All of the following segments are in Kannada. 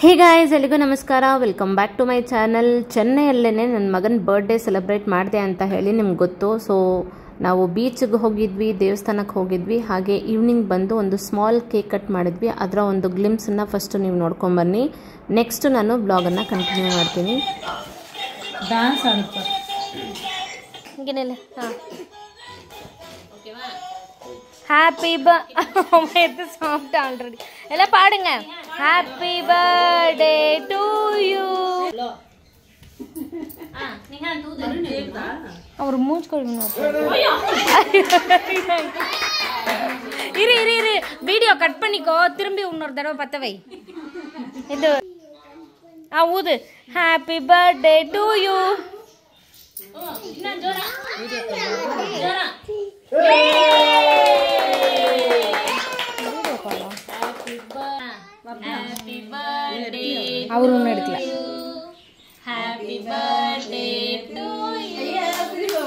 ಹೇ ಗಾಯ್ಸ್, ಎಲ್ಲಿಗೂ ನಮಸ್ಕಾರ. Welcome back to my channel. ಚೆನ್ನೈಯಲ್ಲೇ ನನ್ನ ಮಗನ ಬರ್ಡೇ ಸೆಲೆಬ್ರೇಟ್ ಮಾಡಿದೆ ಅಂತ ಹೇಳಿ ನಿಮ್ಗೆ ಗೊತ್ತು. ಸೊ ನಾವು ಬೀಚ್ಗೆ ಹೋಗಿದ್ವಿ, ದೇವಸ್ಥಾನಕ್ಕೆ ಹೋಗಿದ್ವಿ, ಹಾಗೆ ಈವ್ನಿಂಗ್ ಬಂದು ಒಂದು ಸ್ಮಾಲ್ ಕೇಕ್ ಕಟ್ ಮಾಡಿದ್ವಿ. ಅದರ ಒಂದು ಗ್ಲಿಮ್ಸನ್ನು ಫಸ್ಟ್ ನೀವು ನೋಡ್ಕೊಂಬನ್ನಿ. ನೆಕ್ಸ್ಟ್ ನಾನು ಬ್ಲಾಗನ್ನು ಕಂಟಿನ್ಯೂ ಮಾಡ್ತೀನಿ. டான்ஸ் அனுப்ப ಹಿಂಗೇನಿಲ್ಲ. ಹಾಂ, ஹாப்பி பர்த்டே சாப்பிட்டு ஆல்ரெடி எல்லாம் பாடுங்க. Happy birthday to you. அவர் மூஞ்சி கழுவினார். இரு இரு இரு வீடியோ கட் பண்ணிக்கோ, திரும்பி இன்னொரு தடவை பத்த வை. இது ஊது. Happy birthday to you. அவர் ஒன்றும் எடுக்கல. Happy birthday to you.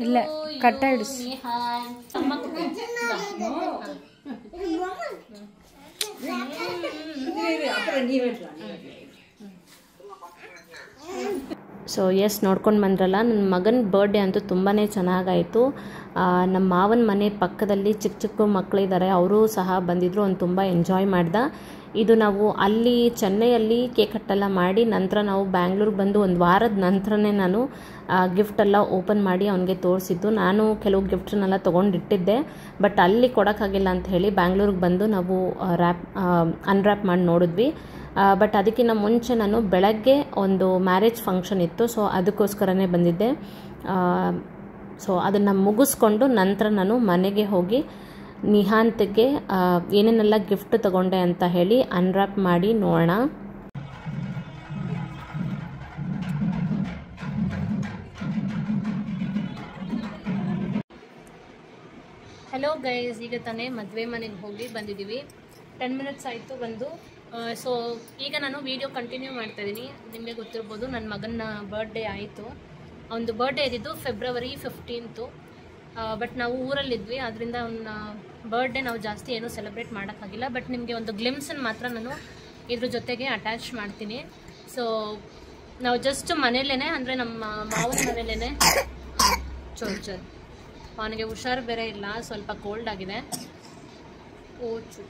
இல்ல கட் ஆயிடுச்சு. ಸೊ ಎಸ್, ನೋಡ್ಕೊಂಡು ಬಂದ್ರಲ್ಲ, ನನ್ನ ಮಗನ ಬರ್ಡೇ ಅಂತೂ ತುಂಬಾ ಚೆನ್ನಾಗಾಯಿತು. ನಮ್ಮ ಮಾವನ ಮನೆ ಪಕ್ಕದಲ್ಲಿ ಚಿಕ್ಕ ಚಿಕ್ಕ ಮಕ್ಕಳಿದ್ದಾರೆ, ಅವರು ಸಹ ಬಂದಿದ್ದರು. ಅವ್ನು ತುಂಬ ಎಂಜಾಯ್ ಮಾಡ್ದ. ಇದು ನಾವು ಅಲ್ಲಿ ಚೆನ್ನೈಯಲ್ಲಿ ಕೇಕ್ ಕಟ್ಟೆಲ್ಲ ಮಾಡಿ ನಂತರ ನಾವು ಬ್ಯಾಂಗ್ಳೂರಿಗೆ ಬಂದು ಒಂದು ವಾರದ ನಂತರನೇ ನಾನು ಗಿಫ್ಟೆಲ್ಲ ಓಪನ್ ಮಾಡಿ ಅವನಿಗೆ ತೋರಿಸಿದ್ದು. ನಾನು ಕೆಲವು ಗಿಫ್ಟ್ನೆಲ್ಲ ತೊಗೊಂಡಿಟ್ಟಿದ್ದೆ, ಬಟ್ ಅಲ್ಲಿ ಕೊಡೋಕ್ಕಾಗಿಲ್ಲ ಅಂತ ಹೇಳಿ ಬ್ಯಾಂಗ್ಳೂರಿಗೆ ಬಂದು ನಾವು ಅನ್ರ್ಯಾಪ್ ಮಾಡಿ ನೋಡಿದ್ವಿ. ಬಟ್ ಅದಕ್ಕಿಂತ ಮುಂಚೆ ನಾನು ಬೆಳಗ್ಗೆ ಒಂದು ಮ್ಯಾರೇಜ್ ಫಂಕ್ಷನ್ ಇತ್ತು, ಸೊ ಅದಕ್ಕೋಸ್ಕರನೇ ಬಂದಿದ್ದೆ. ಸೊ ಅದನ್ನು ಮುಗಿಸ್ಕೊಂಡು ನಂತರ ನಾನು ಮನೆಗೆ ಹೋಗಿ ನಿಹಾಂತ್ಗೆ ಏನೇನೆಲ್ಲ ಗಿಫ್ಟ್ ತಗೊಂಡೆ ಅಂತ ಹೇಳಿ ಅನ್ರ್ಯಾಪ್ ಮಾಡಿ ನೋಡೋಣ. ಹಲೋ ಗೈಸ್, ಈಗ ತಾನೇ ಮದುವೆ ಮನೆಗೆ ಹೋಗಿ ಬಂದಿದ್ದೀವಿ. 10 ಮಿನಿಟ್ಸ್ ಆಯಿತು ಬಂದು. ಸೊ ಈಗ ನಾನು ವಿಡಿಯೋ ಕಂಟಿನ್ಯೂ ಮಾಡ್ತಾಯಿದ್ದೀನಿ. ನಿಮಗೆ ಗೊತ್ತಿರ್ಬೋದು, ನನ್ನ ಮಗನ ಬರ್ಡೇ ಆಯಿತು. ಅವನದು ಬರ್ಡೇ ಇದ್ದಿದ್ದು ಫೆಬ್ರವರಿ 15. ಬಟ್ ನಾವು ಊರಲ್ಲಿದ್ವಿ, ಅದರಿಂದ ಅವನ ಬರ್ಡೇ ನಾವು ಜಾಸ್ತಿ ಏನೂ ಸೆಲೆಬ್ರೇಟ್ ಮಾಡೋಕ್ಕಾಗಿಲ್ಲ. ಬಟ್ ನಿಮಗೆ ಒಂದು ಗ್ಲಿಮ್ಸನ್ನು ಮಾತ್ರ ನಾನು ಇದ್ರ ಜೊತೆಗೆ ಅಟ್ಯಾಚ್ ಮಾಡ್ತೀನಿ. ಸೊ ನಾವು ಜಸ್ಟ್ ಮನೇಲೇ, ಅಂದರೆ ನಮ್ಮ ಮಾವನ ಮನೇಲೇ ಚೋರ್ ಅವನಿಗೆ ಹುಷಾರು ಬೇರೆ ಇಲ್ಲ, ಸ್ವಲ್ಪ ಕೋಲ್ಡ್ ಆಗಿದೆ. ಓ ಚೋ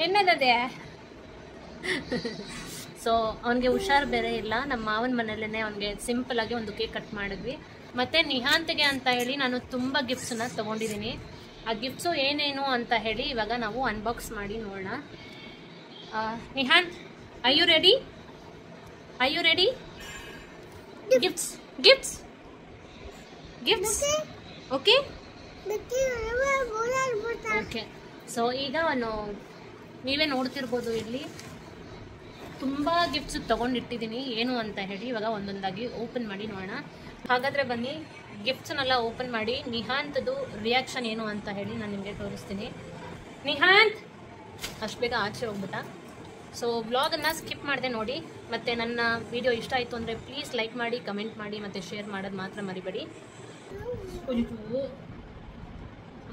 ಎನ್ನದೇ. ಸೊ ಅವನಿಗೆ ಹುಷಾರು ಬೇರೆ ಇಲ್ಲ, ನಮ್ಮ ಮಾವನ ಮನೇಲೇ ಅವನಿಗೆ ಸಿಂಪಲಾಗಿ ಒಂದು ಕೇಕ್ ಕಟ್ ಮಾಡಿದ್ವಿ. ಮತ್ತು ನಿಹಾಂತ್ಗೆ ಅಂತ ಹೇಳಿ ನಾನು ತುಂಬ ಗಿಫ್ಟ್ಸನ್ನು ತೊಗೊಂಡಿದ್ದೀನಿ. ಆ ಗಿಫ್ಟ್ಸು ಏನೇನು ಅಂತ ಹೇಳಿ ಇವಾಗ ನಾವು ಅನ್ಬಾಕ್ಸ್ ಮಾಡಿ ನೋಡೋಣ. Nihanth, are you ready? Gifts gifts gifts okay okay. So ಈಗ ಅವನು ನೀವೇ ನೋಡ್ತಿರ್ಬೋದು, ಇಲ್ಲಿ ತುಂಬ ಗಿಫ್ಟ್ಸ್ ತೊಗೊಂಡಿಟ್ಟಿದ್ದೀನಿ. ಏನು ಅಂತ ಹೇಳಿ ಇವಾಗ ಒಂದೊಂದಾಗಿ ಓಪನ್ ಮಾಡಿ ನೋಡೋಣ. ಹಾಗಾದರೆ ಬನ್ನಿ, ಗಿಫ್ಟ್ಸನ್ನೆಲ್ಲ ಓಪನ್ ಮಾಡಿ ನಿಹಾಂತ್ದು ರಿಯಾಕ್ಷನ್ ಏನು ಅಂತ ಹೇಳಿ ನಾನು ನಿಮಗೆ ತೋರಿಸ್ತೀನಿ. ನಿಹಾಂತ್ ಅಷ್ಟು ಬೇಗ ಆಚೆ ಹೋಗ್ಬಿಟ್ಟ. ಸೊ ಬ್ಲಾಗನ್ನು ಸ್ಕಿಪ್ ಮಾಡಿದೆ ನೋಡಿ. ಮತ್ತು ನನ್ನ ವಿಡಿಯೋ ಇಷ್ಟ ಆಯಿತು ಅಂದರೆ ಪ್ಲೀಸ್ ಲೈಕ್ ಮಾಡಿ, ಕಮೆಂಟ್ ಮಾಡಿ, ಮತ್ತು ಶೇರ್ ಮಾಡೋದು ಮಾತ್ರ ಮರಿಬೇಡಿ.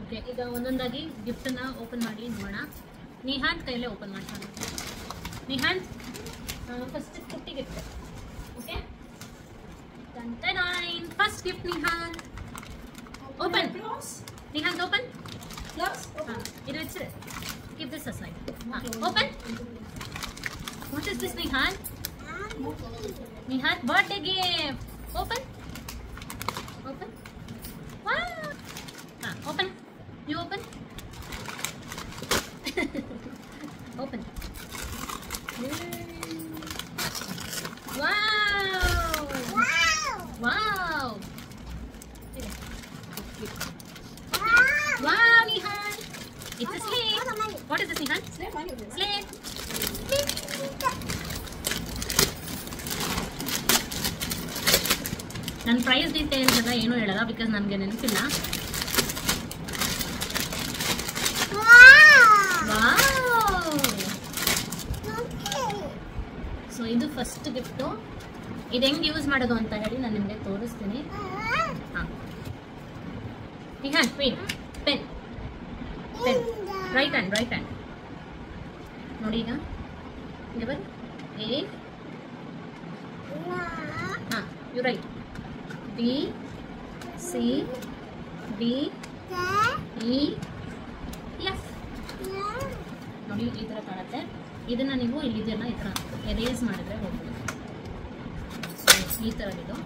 ಓಕೆ, ಈಗ ಒಂದೊಂದಾಗಿ ಗಿಫ್ಟನ್ನು ಓಪನ್ ಮಾಡಿ ನೋಡೋಣ. ನಿಹಾಂತ್ ಕೈಯಲ್ಲೇ ಓಪನ್ ಮಾಡ್ತಾನೆ. ನಿಹಾಂತ್ ಫಸ್ಟ್ ಪುಟ್ಟಿ gift. Okay, first gift Nihanth. Open Nihanth, open. ಇದು it's keep this aside. Open. What is this Nihanth? Nihanth birthday gift. Open. Open. Wow. Open. You open. Open. Wow. Wow. Wow, Nihan. It's a slate. What is this, Nihan? Slate. ನನ್ನ ಪ್ರೈಸ್ ಡೀಟೇಲ್ಸ್ ಎಲ್ಲ ಏನೂ ಹೇಳಲ್ಲ, ಬಿಕಾಸ್ ನನಗೆ ನೆನಪಿಲ್ಲ. ಸೊ ಇದು ಫಸ್ಟ್ ಗಿಫ್ಟು. ಇದು ಹೆಂಗೆ ಯೂಸ್ ಮಾಡೋದು ಅಂತ ಹೇಳಿ ನಾನು ನಿಮಗೆ ತೋರಿಸ್ತೀನಿ. ಹಾಂ, Nihan wait, pen. Right hand ನೋಡಿ ಈಗ ever A you right B C D E F ನೋಡಿ ಈ ಥರ ಕಾಣುತ್ತೆ. ಇದನ್ನು ನೀವು ಇಲ್ಲಿದೆಯಲ್ಲ ಈ ಥರ ಎರೇಸ್ ಮಾಡಿದ್ರೆ ಹೋಗ್ಬೋದು. ಈ ಥರದ್ದು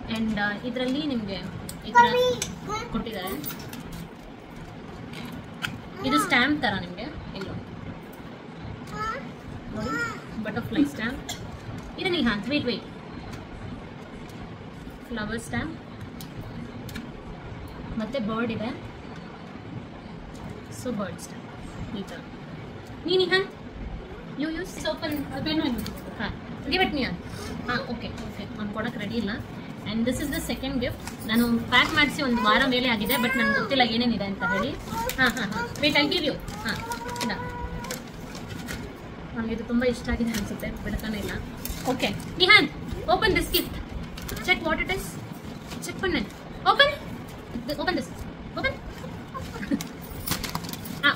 ಆ್ಯಂಡ್ ಇದರಲ್ಲಿ ನಿಮಗೆ ಈ ಥರ ಕೊಟ್ಟಿದ್ದಾರೆ. ಇದು ಸ್ಟ್ಯಾಂಪ್ ಥರ ನಿಮಗೆ ಇಲ್ಲೋ ನೋಡಿ ಬಟರ್ಫ್ಲೈ ಸ್ಟ್ಯಾಂಪ್. ಇದು ನೀ ಹಾಂ ವೇಟ್ ಫ್ಲವರ್ ಸ್ಟ್ಯಾಂಪ್ ಮತ್ತು ಬರ್ಡ್ ಇದೆ. ಸೊ ಬರ್ಡ್ ಸ್ಟ್ಯಾಂಪ್ ಈ ಥರ ನೀನು ಹಾಂ ಯು ಯೂಸ್ ಓಪನ್ ಹಾಂ ಗಿವ್ ಇಟ್ ಮೀ ಹಾಂ ಓಕೆ ಅವ್ನು ಕೊಡೋಕ್ಕೆ ರೆಡಿ ಇಲ್ಲ. And this is the second gift. ನಾನು ಪ್ಯಾಕ್ ಮಾಡಿಸಿ ಒಂದು ವಾರ ಮೇಲೆ ಆಗಿದೆ, ಬಟ್ ನನಗೆ ಗೊತ್ತಿಲ್ಲ ಏನೇನಿದೆ ಅಂತ ಹೇಳಿ. ಹಾಂ ವೇಟ್ ಐ ಗಿವ್ ಯು. ಹಾಂ ಇಲ್ಲ ನನಗೆ ಇದು ತುಂಬ ಇಷ್ಟ ಆಗಿದೆ ಅನಿಸುತ್ತೆ, ಬಿಡ್ತಾನೆ ಇಲ್ಲ. Okay Nihan open this gift, check what it is, check ಪಣ್ಣೆ, open this, open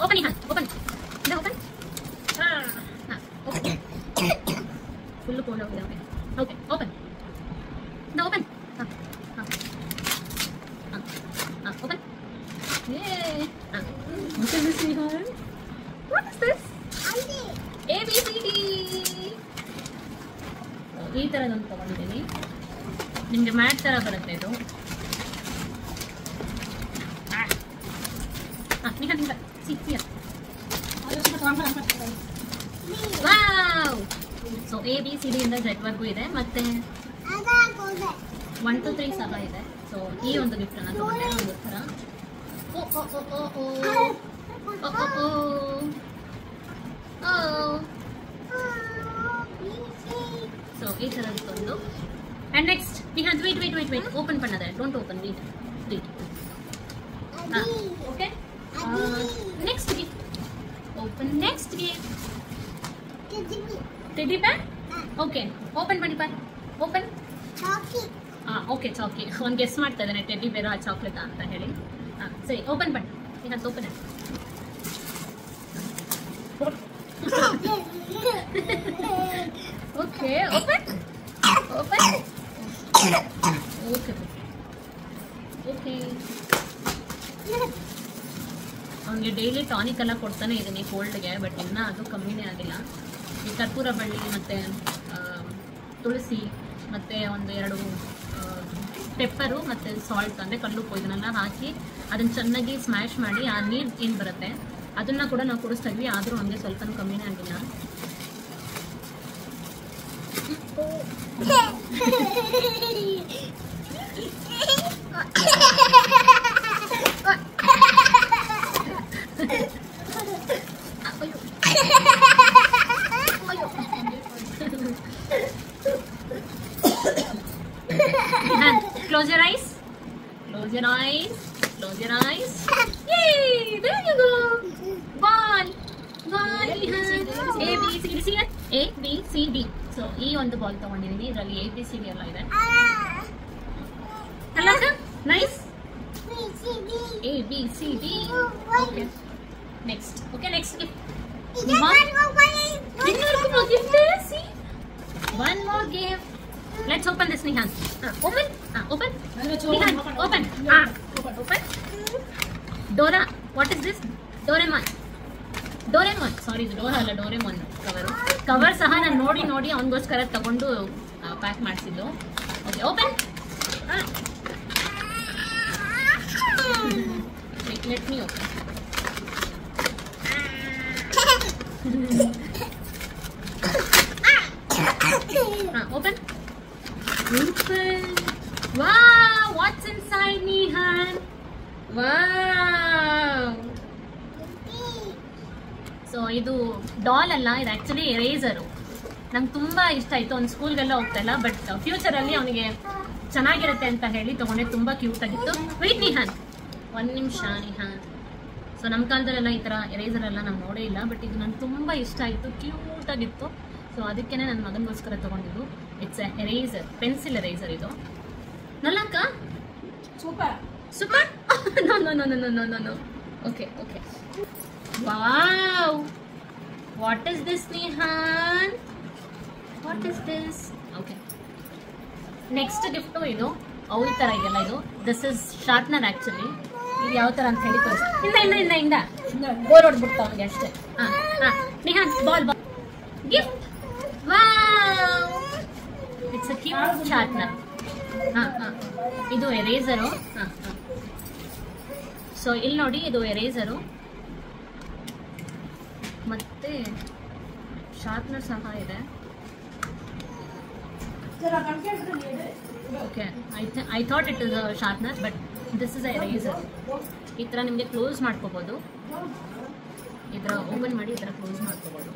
open Nihan open ಇಲ್ಲ ಓಪನ್ ಓಕೆ ಫುಲ್ಲು ಕೋಲ್ಡ್ ಹೋಗಿದೆ. Okay open No, open. Open. Yay. What is this, Nihan? What is this? A B C D. ಈ ಥರದೊಂದು ತೊಗೊಂಡಿದ್ದೀನಿ. ನಿಮಗೆ ಮ್ಯಾಟ್ ಥರ ಬರುತ್ತೆ ಇದು. Nihan C wow. So A B C D ಇಂದ Z ವರ್ಗೂ ಇದೆ, ಮತ್ತೆ 1 to 3 ಸಹ ಇದೆ. ಸೊ ಈ ಒಂದು ಗಿಫ್ಟ್ ಅನ್ನ ತಗೊಂಡೆ ಒಂದು ಥರ. ಸೊ ಈ ಥರದ್ದು. And next we have wait open ಪಣ್ಣದೆ, don't open, wait okay. Next gift, open next gift, teddy bear. Okay open ಪಣ್ಣಿಪ್ಪ, ಓಪನ್. ಓಕೆ ಚಾಕಿ, ಅವ್ನು ಗೆಸ್ ಮಾಡ್ತಾ ಇದ್ದಾನೆ ಟೆಡ್ಡಿ ಬೇರ ಚಾಕ್ಲೇಟ್ ಅಂತ ಹೇಳಿ. ಸರಿ ಓಪನ್ ಬನ್ನಿ, ಈಗ open okay open open okay okay. ಅವನಿಗೆ ಡೈಲಿ ಟಾನಿಕ್ ಎಲ್ಲ ಕೊಡ್ತಾನೆ ಇದ್ದೀನಿ ಕೋಲ್ಡ್ಗೆ, ಬಟ್ ಇನ್ನೂ ಅದು ಕಮ್ಮಿನೇ ಆಗಿಲ್ಲ. ಈ ಕರ್ಪೂರ ಬಳ್ಳಿ ಮತ್ತು ತುಳಸಿ ಮತ್ತು ಒಂದು 2 ಪೆಪ್ಪರು ಮತ್ತು ಸಾಲ್ಟ್ ಅಂದರೆ ಕಲ್ಲುಪ್ಪು ಇದನ್ನೆಲ್ಲ ಹಾಕಿ ಅದನ್ನು ಚೆನ್ನಾಗಿ ಸ್ಮ್ಯಾಶ್ ಮಾಡಿ ಆ ನೀರು ಏನು ಬರುತ್ತೆ ಅದನ್ನು ಕೂಡ ನಾವು ಕುಡಿಸ್ತಾ ಇದ್ವಿ. ಆದರೂ ಹಂಗೆ ಸ್ವಲ್ಪ ಕಮ್ಮಿನೇ ಆಗಿಲ್ಲ. Close your eyes. Close your eyes. Close your eyes. Yay! There you go. Ball. Ball. A B C D. See it? A B C D. So ಈ ಒಂದು ಬಾಲ್ ತಗೊಂಡಿದ್ದೀನಿ. ಇದರಲ್ಲಿ A B C D ಎಲ್ಲ ಇದೆ. ಅಲ್ಲ nice. A B C D. Okay. Next. Okay, next gift. One more gift. See? One more gift. Let's open this, Nihan. Open. Open. Nihan, open. Open. Dora. What is this? Doraemon. Sorry, ಇದು Dora ಅಲ್ಲ, Doraemon ಕವರ್ ಸಹ ನಾನು ನೋಡಿ ಅವನಿಗೋಸ್ಕರ ತಗೊಂಡು ಪ್ಯಾಕ್ ಮಾಡಿಸಿದ್ದು. Okay open. Let me open. Open. Open. Wow, what's inside, Nihan? Wow. So ಇದು ಡಾಲ್ ಅಲ್ಲ, ಇದು ಆ್ಯಕ್ಚುಲಿ ಎರೇಸರು. ನಂಗೆ ತುಂಬ ಇಷ್ಟ ಆಯಿತು. ಅವ್ನು ಸ್ಕೂಲ್ಗೆಲ್ಲ ಹೋಗ್ತಾ ಇಲ್ಲ, ಬಟ್ ಫ್ಯೂಚರಲ್ಲಿ ಅವನಿಗೆ ಚೆನ್ನಾಗಿರುತ್ತೆ ಅಂತ ಹೇಳಿ ತೊಗೊಂಡೆ. ತುಂಬ ಕ್ಯೂಟ್ ಆಗಿತ್ತು. ವೆಯ್ಟ್ ನಿಹಾನ್, 1 ನಿಮಿಷ ನಿಹಾನ್. ಸೊ ನಮ್ಮ ಕಾಲದಲ್ಲೆಲ್ಲ ಈ ಥರ ಎರೇಸರೆಲ್ಲ ನಾವು ನೋಡೇ ಇಲ್ಲ, ಬಟ್ ಇದು ನಂಗೆ ತುಂಬ ಇಷ್ಟ ಆಯಿತು, ಕ್ಯೂಟಾಗಿತ್ತು. ಸೊ ಅದಕ್ಕೇ ನನ್ನ ಮಗನಿಗೋಸ್ಕರ ತೊಗೊಂಡಿದ್ದು. It's A eraser, pencil eraser ಇದು. ನಲ್ಲಕ್ಕ super. Super. No. Okay. Wow. What is this, Nihan? What is this? Okay. Next gift ಇದು ಅವು ಈ ತರ ಇದೆಲ್ಲ ಇದು. This is sharpener actually. ಇದು ಯಾವ ತರ ಅಂತ ಹೇಳಿ ತೋರಿಸಿ. ಇಂದ ಬೋರ್ ಹೊಡ್ಬಿಡ್ತಾ ಅವನಿಗೆ ಅಷ್ಟೇ. Nihan ball gift. Wow. It's a cute sharpener. ಇದು ಎರೇಸರು. ಸೊ ಇಲ್ಲಿ ನೋಡಿ ಇದು ಎರೇಸರು ಮತ್ತೆ ಶಾರ್ಪ್ನರ್ ಸಹ ಇದೆ. Okay I thought it is a sharpener but this is a eraser. ಈ ಥರ ನಿಮಗೆ ಕ್ಲೋಸ್ ಮಾಡ್ಕೋಬೋದು. ಈ ಥರ ಓಪನ್ ಮಾಡಿ ಈ ಥರ ಕ್ಲೋಸ್ ಮಾಡ್ಕೋಬೋದು.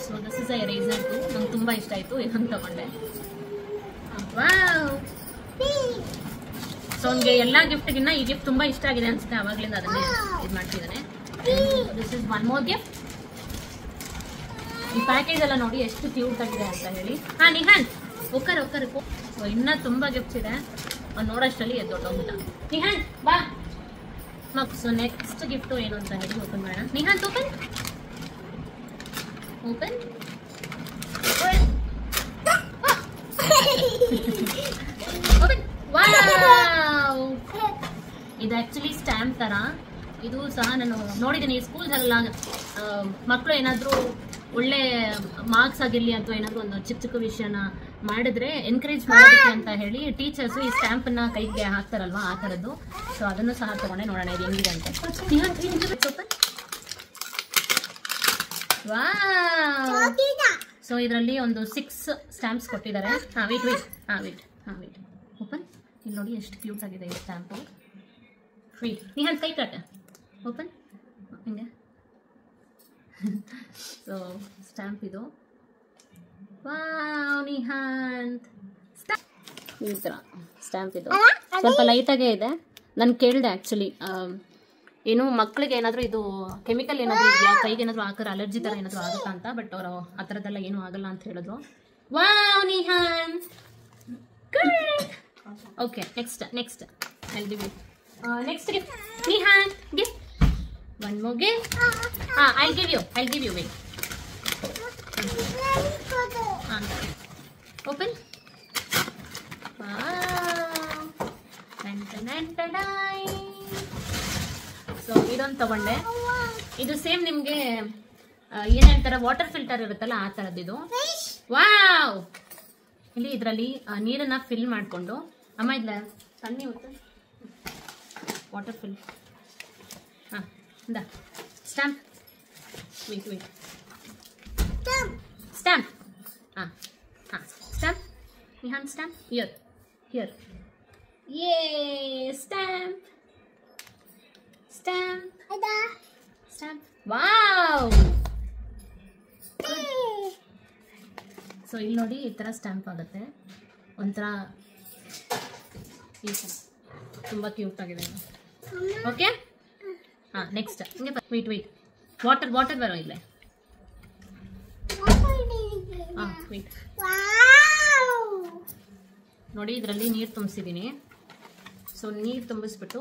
So this is a eraser too. ನಂಗೆ ತುಂಬ ಇಷ್ಟ ಆಯಿತು, ಇದನ್ನು ತಗೊಂಡೆ. ವಾವ್. ಸೊ ಅವನಿಗೆ ಎಲ್ಲ ಗಿಫ್ಟ್ಗಿನ್ನ ಈ ಗಿಫ್ಟ್ ತುಂಬ ಇಷ್ಟ ಆಗಿದೆ ಅನ್ಸುತ್ತೆ, ಆವಾಗಲಿಂದ ಅದನ್ನೇ ಇದು ಮಾಡ್ತಿದ್ದಾನೆ. This is one more gift. ಈ ಪ್ಯಾಕೇಜ್ ಎಲ್ಲ ನೋಡಿ ಎಷ್ಟು ಕ್ಯೂಟ್ ಆಗಿದೆ ಅಂತ ಹೇಳಿ. ನಿಹಾನ್ ಒಕ್ಕರ್. ಸೊ ಇನ್ನೂ ತುಂಬ ಗಿಫ್ಟ್ಸ್ ಇದೆ, ಅವ್ನು ನೋಡೋಷ್ಟರಲ್ಲಿ ದೊಡ್ಡೋಗ್ಬಿಟ್ಟ. ನಿಹಾನ್ ಬಾ. ಸೊ ನೆಕ್ಸ್ಟ್ ಗಿಫ್ಟು ಏನು ಅಂತ ಹೇಳಿ ಓಪನ್ ಮಾಡೋಣ. ನಿಹಾನ್ ಓಪನ್. ವಾವ್. ಇದು ಆಕ್ಚುಲಿ ಸ್ಟ್ಯಾಂಪ್ ತರ. ಇದು ಸಹ ನಾನು ನೋಡಿದ್ದೀನಿ ಸ್ಕೂಲ್ಸಲ್ಲ, ಮಕ್ಕಳು ಏನಾದರೂ ಒಳ್ಳೆ ಮಾರ್ಕ್ಸ್ ಆಗಿರಲಿ ಅಥವಾ ಏನಾದರೂ ಒಂದು ಚಿಕ್ಕ ವಿಷಯನ ಮಾಡಿದ್ರೆ ಎನ್ಕರೇಜ್ ಮಾಡೋದಕ್ಕೆ ಅಂತ ಹೇಳಿ ಟೀಚರ್ಸ್ ಈ ಸ್ಟ್ಯಾಂಪನ್ನ ಕೈಗೆ ಹಾಕ್ತಾರಲ್ವಾ, ಆ ಥರದ್ದು. ಸೊ ಅದನ್ನು ಸಹ ತಗೊಂಡೆ, ನೋಡೋಣ ಇದು ಹೆಂಗಿದೆ ಅಂತ. ಸೊ ಇದರಲ್ಲಿ ಒಂದು 6 ಸ್ಟ್ಯಾಂಪ್ಸ್ ಕೊಟ್ಟಿದ್ದಾರೆ. Wait open. ಇಲ್ಲಿ ನೋಡಿ ಎಷ್ಟು ಕ್ಯೂಟ್ ಆಗಿದೆ ಈ ಸ್ಟ್ಯಾಂಪು. ನಿಹಾನ್ ಕೈ ಕಟ್ ಓಪನ್ ಹಿಂಗೆ. ಸೊ ಸ್ಟ್ಯಾಂಪ್ ಇದು. ವಾವ್ ನಿಹಾನ್. ಈ ಥರ ಸ್ಟ್ಯಾಂಪ್ ಇದು ಸ್ವಲ್ಪ ಲೈಟಾಗೇ ಇದೆ. ನಾನು ಕೇಳಿದೆ ಆ್ಯಕ್ಚುಲಿ ಏನು ಮಕ್ಕಳಿಗೆ ಏನಾದರೂ ಇದು ಕೆಮಿಕಲ್ ಏನಾದರೂ ಇದೆಯಾ, ಕೈಗೆ ಏನಾದರೂ ಹಾಕಿದ್ರೆ ಅಲರ್ಜಿ ಥರ ಏನಾದರೂ ಆಗುತ್ತಾ ಅಂತ. ಬಟ್ ಅವರು ಆ ಥರದ್ದೆಲ್ಲ ಏನೂ ಆಗಲ್ಲ ಅಂತ ಹೇಳಿದ್ರು. Wow Nihan. Okay next I'll give you next gift. Nihan, gift. One more gift. I'll give you wait. Open. Wow. So ಇದೊಂದು ತಗೊಂಡೆ. ಇದು ಸೇಮ್ ನಿಮಗೆ ಏನು ಹೇಳ್ತಾರೆ ವಾಟರ್ ಫಿಲ್ಟರ್ ಇರುತ್ತಲ್ಲ ಆ ಥರದ್ದು ಇದು. ವಾವ್. ಇಲ್ಲಿ ಇದರಲ್ಲಿ ನೀರನ್ನ ಫಿಲ್ ಮಾಡಿಕೊಂಡು ಅಮ್ಮ ಇಲ್ಲ ತಣ್ಣಿ ಹೋಗುತ್ತೆ ವಾಟರ್ ಫಿಲ್. ಇಂದ stamp. Wait stamp. Stamp. Nihan stamp. Here ಯೇ ಸ್ಟ್ಯಾಂಪ್. ವಾವ್. ಸೊ ಇಲ್ಲಿ ನೋಡಿ ಈ ಥರ ಸ್ಟ್ಯಾಂಪ್ ಆಗುತ್ತೆ ಒಂಥರ ಈ ಥರ ತುಂಬ ಕ್ಯೂಟ್ ಆಗಿದೆ. ಓಕೆ ನೆಕ್ಸ್ಟ್ ಹಿಂಗೆ ವೇಟ್ ವಾಟರ್ ಬರೋ ಇಲ್ಲೇ. ವೇಟ್ ನೋಡಿ ಇದರಲ್ಲಿ ನೀರು ತುಂಬಿಸಿದ್ದೀನಿ. ಸೊ ನೀರು ತುಂಬಿಸ್ಬಿಟ್ಟು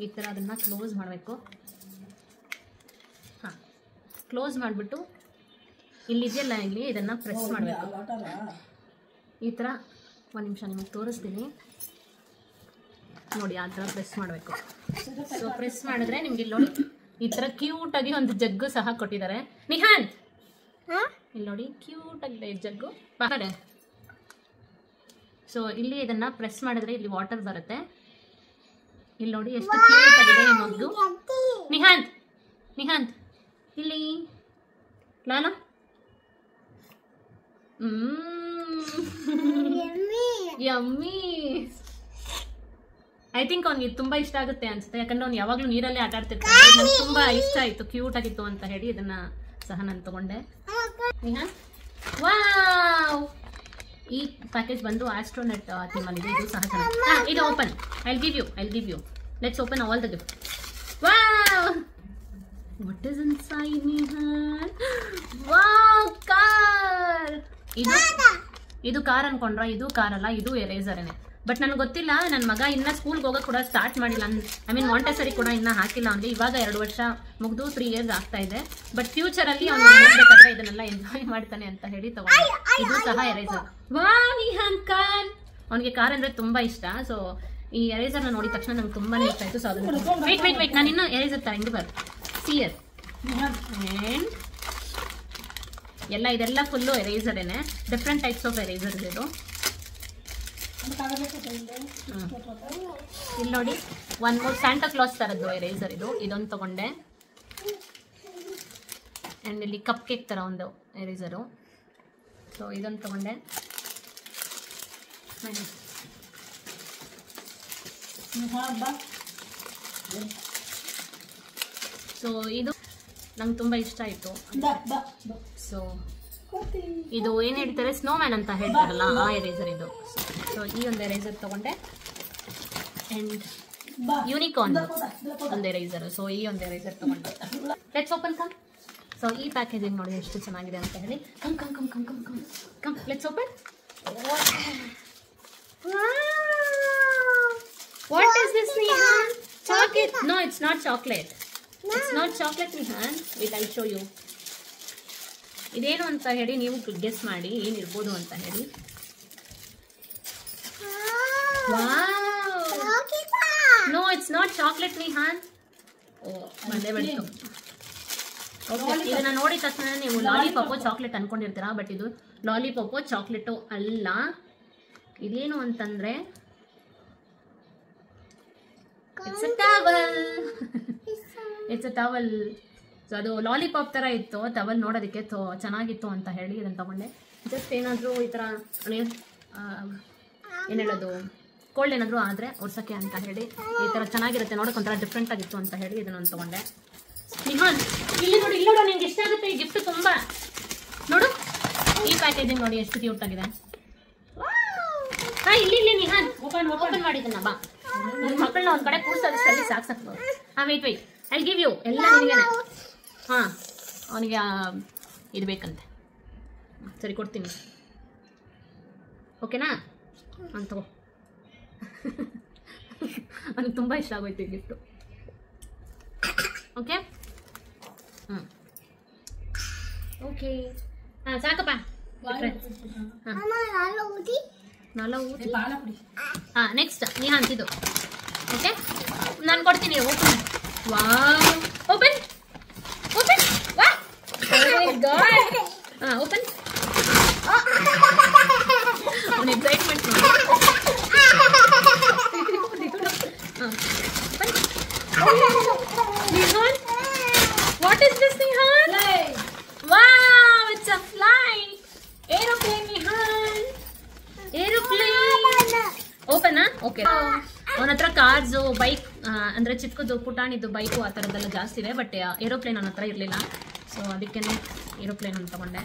ಈ ಥರ ಅದನ್ನು ಕ್ಲೋಸ್ ಮಾಡಬೇಕು. ಕ್ಲೋಸ್ ಮಾಡಿಬಿಟ್ಟು ಇಲ್ಲಿದೆಯಲ್ಲ ಇಲ್ಲಿ ಇದನ್ನು ಪ್ರೆಸ್ ಮಾಡಬೇಕು ಈ ಥರ. ಒಂದು ನಿಮಿಷ ನಿಮಗೆ ತೋರಿಸ್ತೀನಿ ನೋಡಿ, ಆ ಥರ ಪ್ರೆಸ್ ಮಾಡಬೇಕು. ಸೊ ಪ್ರೆಸ್ ಮಾಡಿದ್ರೆ ನಿಮ್ಗೆ ಇಲ್ಲಿ ನೋಡಿ ಈ ಥರ ಕ್ಯೂಟಾಗಿ ಒಂದು ಜಗ್ಗು ಸಹ ಕೊಟ್ಟಿದ್ದಾರೆ. ನಿಹಾನ್ ಇಲ್ಲಿ ನೋಡಿ ಕ್ಯೂಟಾಗಿದೆ ಈ ಜಗ್ಗು. ಬಾಕಡೆ. ಸೊ ಇಲ್ಲಿ ಇದನ್ನು ಪ್ರೆಸ್ ಮಾಡಿದ್ರೆ ಇಲ್ಲಿ ವಾಟರ್ ಬರುತ್ತೆ. ಇಲ್ಲಿ ನೋಡಿ ಎಷ್ಟು ಕ್ಯೂಟ್ ಆಗಿದೆ ಈ ಮಗ್ಗು. ನಿಹಾಂತ್ ಇಲ್ಲಿ ಲಾಲಾ. ಯಮ್ಮಿ. ಐ ಥಿಂಕ್ ಅವ್ನಿಗೆ ತುಂಬ ಇಷ್ಟ ಆಗುತ್ತೆ ಅನ್ಸುತ್ತೆ, ಯಾಕಂದ್ರೆ ಅವ್ನು ಯಾವಾಗಲೂ ನೀರಲ್ಲೇ ಆಟ ಆಡ್ತಿರ್ತಾನೆ. ನನಗೆ ತುಂಬ ಇಷ್ಟ ಆಯಿತು, ಕ್ಯೂಟ್ ಆಗಿತ್ತು ಅಂತ ಹೇಳಿ ಇದನ್ನ ಸಹ ನಾನು ತಗೊಂಡೆ. ನಿಹಾನ್ ವಾವ್. ಈ ಪ್ಯಾಕೇಜ್ ಬಂದು ಆಸ್ಟ್ರೋನೆಟ್ ಥೀಮಲ್ಲಿದೆ. ಇದು ಸಹ ಚೆನ್ನಾಗಿ. ಇದು open. I'll give you. Let's open all the gifts. Wow. What is inside, Nihan? Wow, car. ಇದು ಕಾರ್ ಅನ್ಕೊಂಡ್ರ? ಇದು ಕಾರ್ ಅಲ್ಲ, ಇದು ಎರೇಸರ್ನೇ. ಬಟ್ ನನಗೆ ಗೊತ್ತಿಲ್ಲ, ನನ್ನ ಮಗ ಇನ್ನ ಸ್ಕೂಲ್ಗೆ ಹೋಗೋಕೆ ಕೂಡ ಸ್ಟಾರ್ಟ್ ಮಾಡಿಲ್ಲ. ಐ ಮೀನ್ ಮಾಂಟೆಸರಿ ಕೂಡ ಇನ್ನ ಹಾಕಿಲ್ಲ ಅವನಿಗೆ. ಇವಾಗ 2 ವರ್ಷ ಮುಗಿದು 3 ಇಯರ್ಸ್ ಆಗ್ತಾ ಇದೆ. ಬಟ್ ಫ್ಯೂಚರಲ್ಲಿ ಅವ್ನು ಹೋಗ್ಬೇಕಾದ್ರೆ ಇದನ್ನೆಲ್ಲ ಎಂಜಾಯ್ ಮಾಡ್ತಾನೆ ಅಂತ ಹೇಳಿ ತಗೊಂಡೆ. ಇದು ಸಹ ಎರೇಸರ್. ವಾ ನಿಹಾನ್ ಖಾನ್, ಅವನಿಗೆ ಕಾರ್ ಅಂದ್ರೆ ತುಂಬಾ ಇಷ್ಟ. ಸೊ ಈ ಎರೇಸರ್ನ ನೋಡಿದ ತಕ್ಷಣ ನಂಗೆ ತುಂಬಾನೇ ಇಷ್ಟ ಆಯ್ತು. ಸೊ ಅದನ್ನ ವೇಟ್ ನಾನು ಇನ್ನು ಎರೇಸರ್ ತರ ಹಿಂಗೆ ಬರ್ ಸಿಯರ್ ಅಂಡ್ ಎಲ್ಲ ಇದೆಲ್ಲ ಫುಲ್ಲು ಎರೇಸರೇನೆ. ಡಿಫ್ರೆಂಟ್ ಟೈಪ್ಸ್ ಆಫ್ ಎರೇಸರ್ ಇದು. ಇಲ್ಲಿ ನೋಡಿ, 1 more ಸ್ಯಾಂಟಾ ಕ್ಲಾಸ್ ತರದ್ದು ಎರೇಸರ್ ಇದು. ಇದೊಂದು ತಗೊಂಡೆ. ಆ್ಯಂಡ್ ಇಲ್ಲಿ ಕಪ್ ಕೇಕ್ ಥರ ಒಂದು ಎರೇಸರು. ಸೊ ಇದೊಂದು ತಗೊಂಡೆ. ಸೊ ಇದು ನಂಗೆ ತುಂಬ ಇಷ್ಟ ಆಯಿತು. ಸೊ ಇದು ಏನು ಹೇಳ್ತಾರೆ, ಸ್ನೋಮ್ಯಾನ್ ಅಂತ ಹೇಳ್ತಾರಲ್ಲ, ಆ ಎರೇಸರ್ ಇದು. ಸೊ ಈ ಒಂದು ಎರೇಸರ್ ತಗೊಂಡೆ. ಆ್ಯಂಡ್ ಯೂನಿಕಾರ್ನ್ ಒಂದು ಎರೇಸರ್. ಸೊ ಈ ಒಂದು ಎರೇಸರ್ ತಗೊಂಡೆ. Let's open come. ಸೊ ಈ ಪ್ಯಾಕೇಜಿಂಗ್ ನೋಡಿ ಎಷ್ಟು ಚೆನ್ನಾಗಿದೆ ಅಂತ ಹೇಳಿ. Come let's open. What is this Nihan? Chocolate? No, it's not chocolate. It's not chocolate Nihan. Wait I show you. ಇದೇನು ಅಂತ ಹೇಳಿ ನೀವು ಗೆಸ್ ಮಾಡಿ ಏನಿರ್ಬೋದು ಅಂತ ಹೇಳಿ. No, it's not chocolate Nihan. Oh ಬಂದೇ ಬಂತು. ಓಕೆ, ಇದನ್ನ ನೋಡಿದ ತಕ್ಷಣ ನೀವು ಲಾಲಿಪಾಪೋ ಚಾಕ್ಲೇಟ್ ಅನ್ಕೊಂಡಿರ್ತೀರಾ. ಬಟ್ ಇದು ಲಾಲಿಪಾಪೋ ಚಾಕ್ಲೇಟು ಅಲ್ಲ. ಇದೇನು ಅಂತಂದ್ರೆ it's a towel. It's a towel. So ಅದು ಲಾಲಿಪಾಪ್ ಥರ ಇತ್ತು ಟವಲ್, ನೋಡೋದಕ್ಕೆ ಚೆನ್ನಾಗಿತ್ತು ಅಂತ ಹೇಳಿ ಇದನ್ನು ತಗೊಂಡೆ. ಜಸ್ಟ್ ಏನಾದರೂ ಈ ಥರ ಏನು ಹೇಳೋದು, ಕೋಲ್ಡ್ ಏನಾದರೂ ಆದರೆ ಒರ್ಸೋಕ್ಕೆ ಅಂತ ಹೇಳಿ ಈ ಥರ ಚೆನ್ನಾಗಿರುತ್ತೆ, ನೋಡೋಕೆ ಒಂಥರ ಡಿಫ್ರೆಂಟ್ ಆಗಿತ್ತು ಅಂತ ಹೇಳಿ ಇದನ್ನೊಂದು ತಗೊಂಡೆ. ನಿಹಾನ್ ಇಲ್ಲಿ ನೋಡು ನಿಂಗೆ ಇಷ್ಟ ಆಗುತ್ತೆ ಈ ಗಿಫ್ಟ್ ತುಂಬ. ನೋಡು ಈ ಪ್ಯಾಕೇಜಿಂಗ್ ನೋಡಿ ಎಷ್ಟು ಕ್ಯೂಟ್ ಆಗಿದೆ. ಹಾಂ ಇಲ್ಲಿ ನಿಹಾನ್ ಓಪನ್ ಮಾಡಿದ್ದನ್ನ ಬಾ. ಮಕ್ಕಳನ್ನ ಒಂದು ಕಡೆ ಕೂರ್ಸೋದಷ್ಟಲ್ಲಿ ಸಾಕು. ಹಾಂ ವೆಯ್ಟ್ ಐ ಗಿವ್ ಯು ಎಲ್ಲ ನಿನಗೇನೆ. ಹಾಂ ಅವನಿಗೆ ಇದು ಬೇಕಂತೆ. ಸರಿ ಕೊಡ್ತೀನಿ, ಓಕೆನಾ? ಹಾಂ ತಗೋ. ಅವನಿಗೆ ತುಂಬ ಇಷ್ಟ ಆಗೋಯ್ತು ಈ ಗಿಫ್ಟು. ಓಕೆ ಓಕೆ ಹಾಂ ಸಾಕಪ್ಪ. ಹಾಂ ನೆಕ್ಸ್ಟ್ ನಿಹಾನ್ ಇದು. ಓಕೆ ನಾನು ಕೊಡ್ತೀನಿ, ಓಪನ್. Wow, open open. ಹಾಂ ಓಪನ್. ಅವನ excitement Nihan. What is this Nihan? Wow, it's a flight aeroplane Nihan. Aeroplane ಓಪನಾ? ಓಕೆ. ಅವನ ಹತ್ರ ಕಾರ್ಸು, ಬೈಕ್ ಅಂದರೆ ಚಿಕ್ಕದು ಪುಟಾಣಿದ್ದು ಬೈಕು ಆ ಥರದ್ದೆಲ್ಲ ಜಾಸ್ತಿ ಇದೆ. ಬಟ್ ಏರೋಪ್ಲೇನ್ ಅವನ ಹತ್ರ ಇರಲಿಲ್ಲ. ಸೊ ಅದಕ್ಕೇ ಏರೋಪ್ಲೇನ್ ಅಂತ ತಗೊಂಡೆ.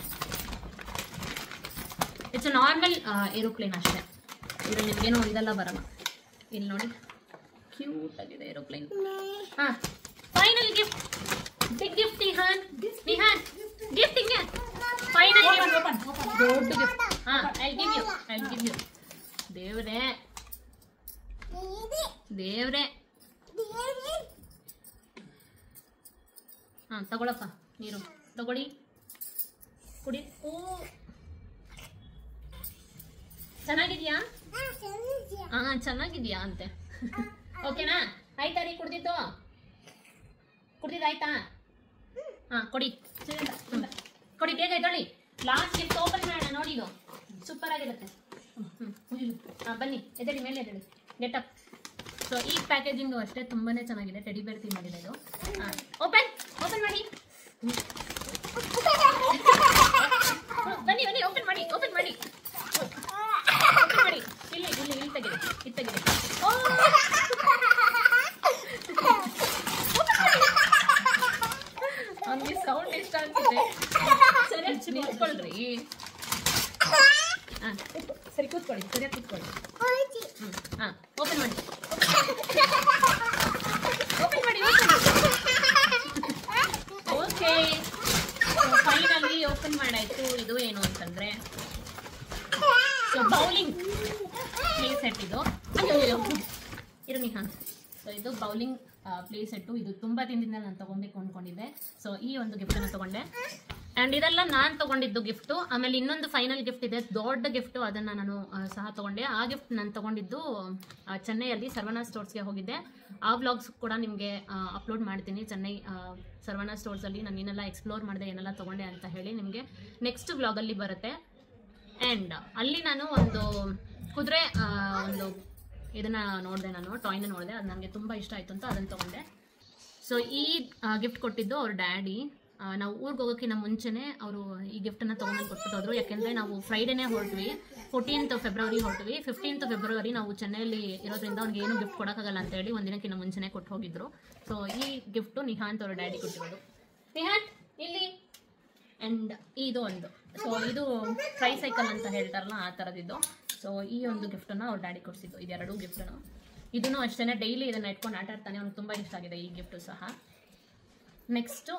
ಇಟ್ಸ್ ಅ ನಾರ್ಮಲ್ ಏರೋಪ್ಲೇನ್ ಅಷ್ಟೇ. ಇದ್ರಲ್ಲಿ ನಿಮಗೇನೋ ಇದೆಲ್ಲ ಬರಲ್ಲ. ಇಲ್ಲಿ ನೋಡಿ ಕ್ಯೂಟ್ ಆಗಿದೆ ಏರೋಪ್ಲೇನ್. ಹಾಂ final gift, big gift Nihan. Gift ಹಿಂಗೆ ಫೈನಲ್ ಗಿಫ್ಟ್, ದೊಡ್ಡ ಗಿಫ್ಟ್. ಹಾಂ ಐ ಗಿವ್ ಯು. ದೇವ್ರೆ ಹಾಂ ತಗೊಳಪ್ಪ, ನೀರು ತಗೊಳ್ಳಿ, ಕುಡಿ. ಓ ಚೆನ್ನಾಗಿದ್ಯಾ? ಹಾಂ ಚೆನ್ನಾಗಿದ್ಯಾ ಅಂತೆ. ಓಕೆನಾ? ಆಯ್ತಾ ರೀ ಕುಡ್ದಿದ್ದಾಯ್ತಾ? ಹಾಂ ಕೊಡಿ ಬೇಗ ಇದ್ದೊಳ್ಳಿ. ಲಾಸ್ಟ್ ಗಿಫ್ಟ್ ಓಪನ್ ಮಾಡೋಣ ನೋಡಿ. ಇದು ಸೂಪರ್ ಆಗಿರುತ್ತೆ. ಹಾಂ ಬನ್ನಿ, ಎದ್ದೇಳಿ, ಮೇಲೆ ಎದ್ದೇಳಿ, ಗೆಟ್ ಅಪ್. ಸೊ ಈ ಪ್ಯಾಕೇಜಿಂಗು ಅಷ್ಟೇ ತುಂಬಾ ಚೆನ್ನಾಗಿದೆ. ಟೆಡಿ ಬೇರ್ ಥೀಮ್ ಮಾಡಿದೆ ಇದು. ಹಾಂ ಓಪನ್ ಮಾಡಿ. ಬನ್ನಿ ಓಪನ್ ಮಾಡಿ. ಇಲ್ಲಿ ತೆಗೆದು. ಅವನಿಗೆ ಸೌಂಡ್ ಇಷ್ಟ ಆಗ್ತಿದೆ. ಸರಿ ನಿಂತ್ಕೊಳ್ರಿ. ಹಾಂ ಸರಿ ಕೂತ್ಕೊಳ್ಳಿ, ಸರಿಯಾಗಿ ಕೂತ್ಕೊಳ್ಳಿ. ಹಾಂ ಓಪನ್ ಮಾಡಿ. ಓಕೆ ಫೈನಲಿ ಓಪನ್ ಮಾಡಾಯ್ತು. ಇದು ಏನು ಅಂತಂದ್ರೆ ಸೊ ಬೌಲಿಂಗ್ ಪ್ಲೇ ಸೆಟ್ ಇದು. ನಿಹಾನ್. ಸೊ ಇದು ಬೌಲಿಂಗ್ ಪ್ಲೇ ಸೆಟ್ಟು. ಇದು ತುಂಬ ದಿನದಿಂದ ನಾನು ತೊಗೊಬೇಕು ಅಂದ್ಕೊಂಡಿದ್ದೆ. ಸೊ ಈ ಒಂದು ಗಿಫ್ಟನ್ನು ತೊಗೊಂಡೆ. ಆ್ಯಂಡ್ ಇದೆಲ್ಲ ನಾನು ತೊಗೊಂಡಿದ್ದು ಗಿಫ್ಟು. ಆಮೇಲೆ ಇನ್ನೊಂದು ಫೈನಲ್ ಗಿಫ್ಟ್ ಇದೆ, ದೊಡ್ಡ ಗಿಫ್ಟು, ಅದನ್ನು ನಾನು ಸಹ ತೊಗೊಂಡೆ. ಆ ಗಿಫ್ಟ್ ನಾನು ತೊಗೊಂಡಿದ್ದು ಚೆನ್ನೈಯಲ್ಲಿ ಸರ್ವಣ ಸ್ಟೋರ್ಸ್ಗೆ ಹೋಗಿದ್ದೆ. ಆ ವ್ಲಾಗ್ಸ್ ಕೂಡ ನಿಮಗೆ ಅಪ್ಲೋಡ್ ಮಾಡ್ತೀನಿ. ಚೆನ್ನೈ ಸರ್ವಣ ಸ್ಟೋರ್ಸಲ್ಲಿ ನಾನು ಏನೆಲ್ಲ ಎಕ್ಸ್ಪ್ಲೋರ್ ಮಾಡಿದೆ, ಏನೆಲ್ಲ ತೊಗೊಂಡೆ ಅಂತ ಹೇಳಿ ನಿಮಗೆ ನೆಕ್ಸ್ಟ್ ವ್ಲಾಗಲ್ಲಿ ಬರುತ್ತೆ. ಆ್ಯಂಡ್ ಅಲ್ಲಿ ನಾನು ಒಂದು ಕುದುರೆ ಒಂದು ಇದನ್ನು ನೋಡಿದೆ, ನಾನು ಟಾಯ್ನ ನೋಡಿದೆ. ಅದು ನನಗೆ ತುಂಬ ಇಷ್ಟ ಆಯಿತು ಅಂತ ಅದನ್ನು ತೊಗೊಂಡೆ. ಸೊ ಈ ಗಿಫ್ಟ್ ಕೊಟ್ಟಿದ್ದು ಅವ್ರ ಡ್ಯಾಡಿ. ನಾವು ಊರಿಗೆ ಹೋಗೋಕ್ಕಿಂತ ಮುಂಚೆನೇ ಅವರು ಈ ಗಿಫ್ಟನ್ನು ತೊಗೊಂಡು ಕೊಟ್ಬಿಟ್ಟು ಹೋದರು. ಯಾಕೆಂದರೆ ನಾವು ಫ್ರೈಡೇನೇ ಹೊರಟ್ವಿ, 14th ಫೆಬ್ರವರಿ ಹೊರಟ್ವಿ. 15th ಫೆಬ್ರವರಿ ನಾವು ಚೆನ್ನೈಯಲ್ಲಿ ಇರೋದ್ರಿಂದ ಅವ್ನಿಗೆ ಏನೂ ಗಿಫ್ಟ್ ಕೊಡೋಕ್ಕಾಗಲ್ಲ ಅಂತೇಳಿ ಒಂದಿನಕ್ಕಿಂತ ಮುಂಚೆನೇ ಕೊಟ್ಟು ಹೋಗಿದ್ರು. ಸೊ ಈ ಗಿಫ್ಟು ನಿಹಾಂತ್ ಅವ್ರ ಡ್ಯಾಡಿ ಕೊಟ್ಟಿರೋದು. ನಿಹಾಂತ್ ಇಲ್ಲಿ. ಆ್ಯಂಡ್ ಇದು ಒಂದು, ಸೊ ಇದು ಟ್ರೈಸೈಕಲ್ ಅಂತ ಹೇಳ್ತಾರಲ್ಲ ಆ ಥರದಿದ್ದು. ಸೊ ಈ ಒಂದು ಗಿಫ್ಟನ್ನು ಅವ್ರ ಡ್ಯಾಡಿ ಕೊಡಿಸಿದ್ದು. ಇದೆರಡು ಗಿಫ್ಟನ್ನು. ಇದನ್ನು ಅಷ್ಟೇ ಡೈಲಿ ಇದನ್ನು ಇಟ್ಕೊಂಡು ಆಟ ಆಡ್ತಾನೆ. ಅವ್ನಿಗೆ ತುಂಬ ಇಷ್ಟ ಆಗಿದೆ ಈ ಗಿಫ್ಟು ಸಹ. ನೆಕ್ಸ್ಟು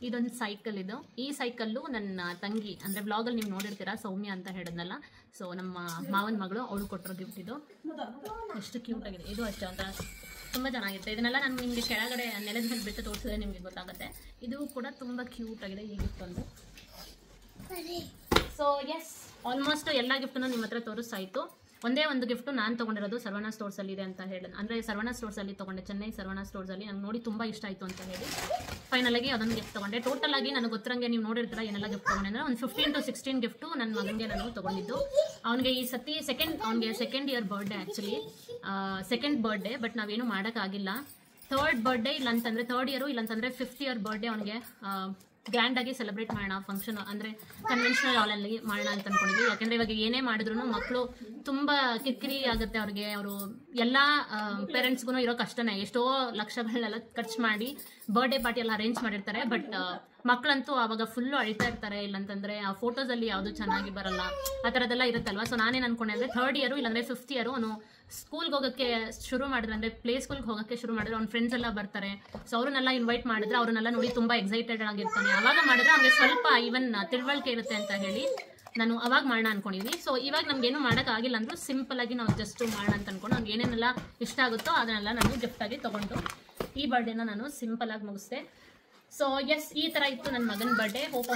ಇದೊಂದು ಸೈಕಲ್. ಇದು ಈ ಸೈಕಲ್ಲು ನನ್ನ ತಂಗಿ, ಅಂದರೆ ವ್ಲಾಗಲ್ಲಿ ನೀವು ನೋಡಿರ್ತೀರಾ, ಸೌಮ್ಯ ಅಂತ ಹೇಳಿದ್ನಲ್ಲ. ಸೊ ನಮ್ಮ ಮಾವನ ಮಗಳು, ಅವಳು ಕೊಟ್ಟರು ಗಿಫ್ಟ್. ಇದು ಎಷ್ಟು ಕ್ಯೂಟ್ ಆಗಿದೆ. ಇದು ಅಷ್ಟೇ ಒಂಥರ ತುಂಬ ಚೆನ್ನಾಗಿರುತ್ತೆ. ಇದನ್ನೆಲ್ಲ ನಾನು ನಿಮಗೆ ಕೆಳಗಡೆ ನೆಲದ ಮೇಲೆ ಬಿಟ್ಟು ತೋರಿಸಿದ್ರೆ ನಿಮಗೆ ಗೊತ್ತಾಗುತ್ತೆ. ಇದು ಕೂಡ ತುಂಬ ಕ್ಯೂಟ್ ಆಗಿದೆ ಈ ಗಿಫ್ಟ್ ಒಂದು. ಸೊ ಎಸ್, ಆಲ್ಮೋಸ್ಟ್ ಎಲ್ಲ ಗಿಫ್ಟನ್ನು ನಿಮ್ಮ ಹತ್ರ ತೋರಿಸಾಯಿತು. ಒಂದೇ ಒಂದು ಗಿಫ್ಟು ನಾನು ತೊಗೊಂಡಿರೋದು ಸರ್ವಣ ಸ್ಟೋರ್ಸಲ್ಲಿ ಇದೆ ಅಂತ ಹೇಳಿ, ಅಂದರೆ ಸರ್ವಣ ಸ್ಟೋರ್ಸಲ್ಲಿ ತೊಗೊಂಡೆ, ಚೆನ್ನೈ ಸರ್ವಣ ಸ್ಟೋರ್ಸಲ್ಲಿ. ನಂಗೆ ನೋಡಿ ತುಂಬ ಇಷ್ಟ ಆಯಿತು ಅಂತ ಹೇಳಿ ಫೈನಲಾಗಿ ಅದೊಂದು ಗಿಫ್ಟ್ ತೊಗೊಂಡೆ. ಟೋಟಲ್ ಆಗಿ ನನಗೆ ಗೊತ್ತಿರಂಗೆ ನೀವು ನೋಡಿರ್ತೀರ ಏನೆಲ್ಲ ಗಿಫ್ಟ್ ತೊಗೊಂಡೆ ಅಂದರೆ ಒಂದು 15 to 16 ಗಿಫ್ಟು ನನ್ನ ಮಗನಿಗೆ ನಾನು ತೊಗೊಂಡಿದ್ದು. ಅವನಿಗೆ ಈ ಸತಿ second year birthday, actually second birthday. But ನಾವೇನು ಮಾಡೋಕ್ಕಾಗಿಲ್ಲ. ಥರ್ಡ್ ಬರ್ಡೇ ಇಲ್ಲಾಂತಂದರೆ ಥರ್ಡ್ ಇಯರು, ಇಲ್ಲಾಂತಂದರೆ 5th ಇಯರ್ ಬರ್ಡೇ ಅವನಿಗೆ ಗ್ರ್ಯಾಂಡಾಗಿ ಸೆಲೆಬ್ರೇಟ್ ಮಾಡೋಣ, ಫಂಕ್ಷನ್ ಅಂದರೆ ಕನ್ವೆನ್ಷನಲ್ ಹಾಲಲ್ಲಿ ಮಾಡೋಣ ಅಂತ ಅಂದ್ಕೊಂಡಿದ್ವಿ. ಯಾಕೆಂದರೆ ಇವಾಗ ಏನೇ ಮಾಡಿದ್ರು ಮಕ್ಕಳು ತುಂಬ ಕಿರಿಕಿರಿ ಆಗುತ್ತೆ ಅವ್ರಿಗೆ. ಅವರು ಎಲ್ಲ ಪೇರೆಂಟ್ಸ್ಗೂ ಇರೋ ಕಷ್ಟನೇ. ಎಷ್ಟೋ ಲಕ್ಷಗಳನ್ನೆಲ್ಲ ಖರ್ಚು ಮಾಡಿ ಬರ್ಡೇ ಪಾರ್ಟಿ ಎಲ್ಲ ಅರೇಂಜ್ ಮಾಡಿರ್ತಾರೆ. ಬಟ್ ಮಕ್ಕಳಂತೂ ಆವಾಗ ಫುಲ್ಲು ಅಳಿತಾ ಇರ್ತಾರೆ. ಇಲ್ಲಾಂತಂದರೆ ಆ ಫೋಟೋಸಲ್ಲಿ ಯಾವುದು ಚೆನ್ನಾಗಿ ಬರಲ್ಲ, ಆ ಥರದ್ದೆಲ್ಲ ಇರುತ್ತಲ್ವ. ಸೊ ನಾನೇನು ಅಂದ್ಕೊಂಡೆ ಅಂದರೆ ಥರ್ಡ್ ಇಯರು ಇಲ್ಲಾಂದರೆ 5th ಇಯರು ಅವನು ಸ್ಕೂಲ್ಗೆ ಹೋಗೋಕ್ಕೆ ಶುರು ಮಾಡಿದ್ರೆ, ಅಂದರೆ ಪ್ಲೇ ಸ್ಕೂಲ್ಗೆ ಹೋಗೋಕ್ಕೆ ಶುರು ಮಾಡಿದ್ರೆ ಅವ್ನ ಫ್ರೆಂಡ್ಸ್ ಎಲ್ಲ ಬರ್ತಾರೆ. ಸೊ ಅವ್ರನ್ನೆಲ್ಲ ಇನ್ವೈಟ್ ಮಾಡಿದ್ರೆ ಅವ್ರನ್ನೆಲ್ಲ ನೋಡಿ ತುಂಬ ಎಕ್ಸೈಟೆಡ್ ಆಗಿರ್ತಾನೆ. ಆವಾಗ ಮಾಡಿದ್ರೆ ಅವ್ನಿಗೆ ಸ್ವಲ್ಪ ಈವನ್ ತಿಳುವಳಿಕೆ ಇರುತ್ತೆ ಅಂತ ಹೇಳಿ ನಾನು ಅವಾಗ ಮಾಡೋಣ ಅಂದ್ಕೊಂಡಿದ್ವಿ. ಸೊ ಇವಾಗ ನಮಗೇನು ಮಾಡೋಕ್ಕಾಗಿಲ್ಲ ಅಂದರೂ ಸಿಂಪಲಾಗಿ ನಾವು ಜಸ್ಟ್ ಮಾಡೋಣ ಅಂತ ಅಂದ್ಕೊಂಡು ಅವ್ನಿಗೆ ಏನೇನೆಲ್ಲ ಇಷ್ಟ ಆಗುತ್ತೋ ಅದನ್ನೆಲ್ಲ ನಾನು ಗಿಫ್ಟಾಗಿ ತೊಗೊಂಡು ಈ ಬರ್ಡೇನ ನಾನು ಸಿಂಪಲಾಗಿ ಮುಗಿಸ್ದೆ. ಸೊ ಎಸ್, ಈ ಥರ ಇತ್ತು ನನ್ನ ಮಗನ ಬರ್ಡೇ. ಹೋಪ್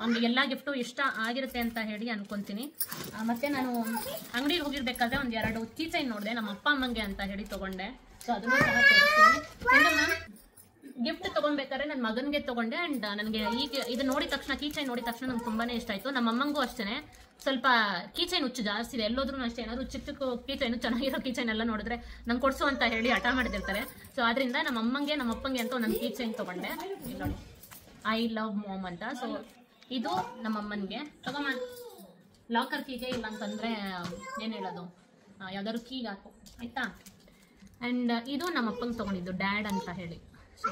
ಅವ್ನಿಗೆ ಎಲ್ಲ ಗಿಫ್ಟು ಇಷ್ಟ ಆಗಿರುತ್ತೆ ಅಂತ ಹೇಳಿ ಅನ್ಕೊತೀನಿ. ಮತ್ತು ನಾನು ಅಂಗಡಿಗೆ ಹೋಗಿರ್ಬೇಕಾದ್ರೆ ಒಂದು 2 ಕೀಚೈನ್ ನೋಡಿದೆ, ನಮ್ಮ ಅಪ್ಪ ಅಮ್ಮಂಗೆ ಅಂತ ಹೇಳಿ ತೊಗೊಂಡೆ. ಸೊ ಅದನ್ನು ಸಹ ತೋರಿಸ್ತೀನಿ. ಗಿಫ್ಟ್ ತೊಗೊಬೇಕಾದ್ರೆ ನನ್ನ ಮಗನಿಗೆ ತೊಗೊಂಡೆ. ಆ್ಯಂಡ್ ನನಗೆ ಈಗ ಇದು ನೋಡಿದ ತಕ್ಷಣ, ಕೀಚೈನ್ ನೋಡಿದ ತಕ್ಷಣ ನಂಗೆ ತುಂಬಾ ಇಷ್ಟ ಆಯಿತು. ನಮ್ಮ ಅಮ್ಮಂಗೂ ಅಷ್ಟೇ ಸ್ವಲ್ಪ ಕೀಚೈನ್ ಹುಚ್ಚು ಜಾಸ್ತಿ ಇದೆ. ಎಲ್ಲೋದ್ರೂ ಅಷ್ಟೇ ಏನಾದ್ರು ಚಿಕ್ಕ ಕೀಚೈನು, ಚೆನ್ನಾಗಿರೋ ಕೀಚೈನ್ ಎಲ್ಲ ನೋಡಿದ್ರೆ ನಂಗೆ ಕೊಡಿಸು ಅಂತ ಹೇಳಿ ಹಠ ಮಾಡಿದಿರ್ತಾರೆ. ಸೊ ಅದರಿಂದ ನಮ್ಮ ಅಮ್ಮಂಗೆ ನಮ್ಮ ಅಪ್ಪಂಗೆ ಅಂತ ಒಂದು ಕೀಚೈನ್ ತೊಗೊಂಡೆ. ನೋಡಿ, ಐ ಲವ್ ಮಾಮ್ ಅಂತ. ಸೊ ಇದು ನಮ್ಮ ಅಮ್ಮನಿಗೆ ತಗೊಂಬ, ಲಾಕರ್ ಕೀಗೆ, ಇಲ್ಲ ಅಂತಂದರೆ ಏನು ಹೇಳೋದು, ಯಾವ್ದಾದ್ರು ಕೀಗೆ ಹಾಕು ಆಯಿತಾ. ಆ್ಯಂಡ್ ಇದು ನಮ್ಮ ಅಪ್ಪಂಗೆ ತೊಗೊಂಡಿದ್ದು, ಡ್ಯಾಡ್ ಅಂತ ಹೇಳಿ. ಸೊ